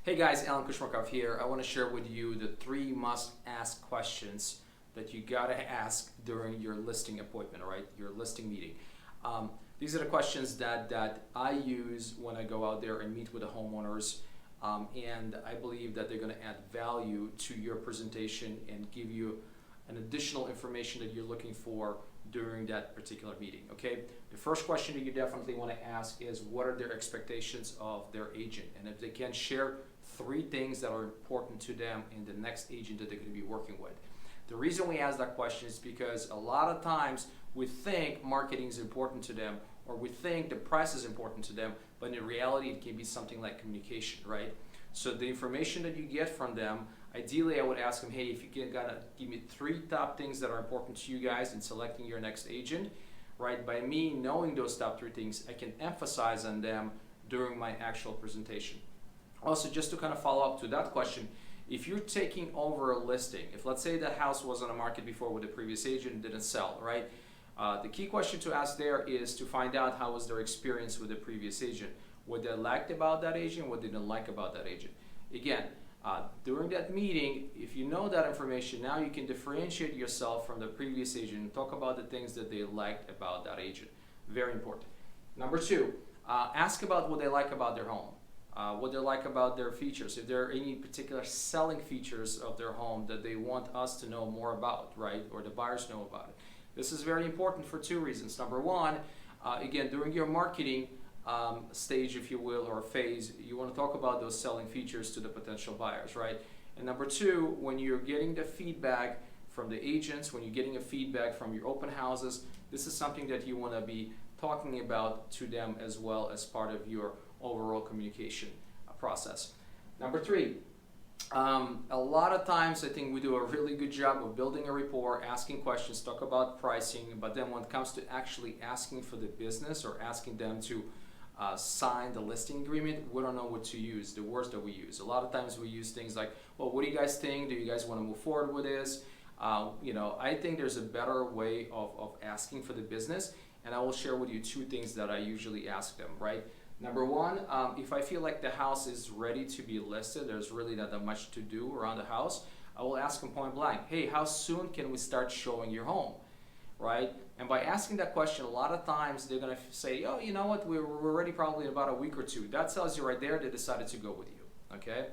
Hey guys, Alan Kushmarkov here. I want to share with you the 3 must-ask questions that you gotta ask during your listing appointment, right? Your listing meeting. These are the questions that I use when I go out there and meet with the homeowners, and I believe that they're going to add value to your presentation and give you an additional information that you're looking for during that particular meeting. Okay, the first question that you definitely want to ask is, what are their expectations of their agent, and if they can share 3 things that are important to them in the next agent that they're going to be working with. The reason we ask that question is because a lot of times we think marketing is important to them, or we think the price is important to them, but in reality it can be something like communication, right? So the information that you get from them, ideally I would ask them, hey, if you can give me 3 top things that are important to you guys in selecting your next agent, right? By me knowing those top 3 things, I can emphasize on them during my actual presentation. Also, just to kind of follow up to that question, if you're taking over a listing, if let's say that house was on the market before with the previous agent and didn't sell, right? The key question to ask there is to find out how was their experience with the previous agent, what they liked about that agent, what they didn't like about that agent. Again, during that meeting, if you know that information, now you can differentiate yourself from the previous agent and talk about the things that they liked about that agent. Very important. Number 2, ask about what they like about their home. What they like about their features, if there are any particular selling features of their home that they want us to know more about, right, or the buyers know about it. This is very important for 2 reasons. Number 1, again, during your marketing stage, if you will, or phase, you want to talk about those selling features to the potential buyers, right? And number 2, when you're getting the feedback from the agents, when you're getting a feedback from your open houses, this is something that you want to be talking about to them as well as part of your overall communication process. Number 3, a lot of times I think we do a really good job of building a rapport, asking questions, talk about pricing, but then when it comes to actually asking for the business or asking them to sign the listing agreement, we don't know what to use, the words that we use. A lot of times we use things like, well, what do you guys think? Do you guys want to move forward with this? I think there's a better way of asking for the business, and I will share with you 2 things that I usually ask them, right? Number 1, if I feel like the house is ready to be listed, there's really not that much to do around the house, I will ask them point blank, hey, how soon can we start showing your home, right? And by asking that question, a lot of times they're going to say, oh, you know what, we're ready probably in about a week or 2. That tells you right there they decided to go with you, okay?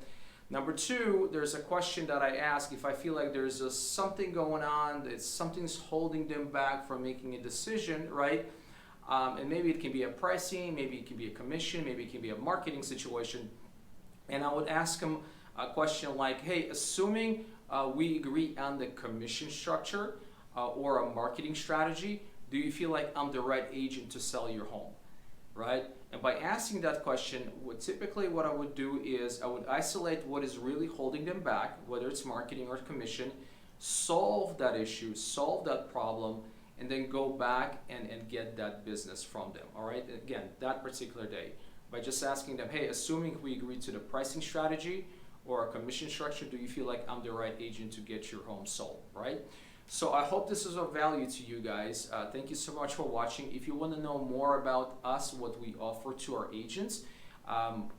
Number 2, there's a question that I ask if I feel like there's something going on, that something's holding them back from making a decision, right? And maybe it can be a pricing, maybe it can be a commission, maybe it can be a marketing situation. And I would ask them a question like, hey, assuming we agree on the commission structure or a marketing strategy, do you feel like I'm the right agent to sell your home, right? And by asking that question, typically what I would do is I would isolate what is really holding them back, whether it's marketing or commission, solve that issue, solve that problem, and then go back and get that business from them, all right? Again, that particular day, by just asking them, hey, assuming we agree to the pricing strategy or a commission structure, do you feel like I'm the right agent to get your home sold, right? So I hope this is of value to you guys. Thank you so much for watching. If you want to know more about us, what we offer to our agents,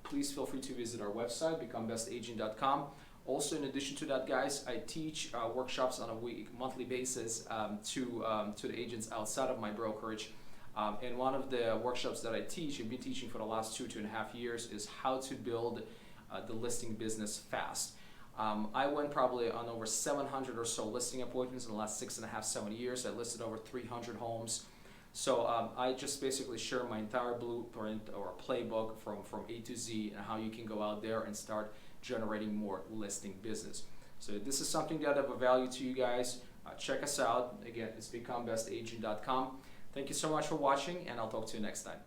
please feel free to visit our website, becombestagent.com. Also, in addition to that, guys, I teach workshops on a monthly basis to the agents outside of my brokerage. And one of the workshops that I teach, I've been teaching for the last 2.5 years, is how to build the listing business fast. I went probably on over 700 or so listing appointments in the last 6.5, 7 years. I listed over 300 homes. So I just basically share my entire blueprint or playbook from A to Z and how you can go out there and start generating more listing business. So if this is something that of a value to you guys, check us out. Again, it's becombestagent.com. Thank you so much for watching, and I'll talk to you next time.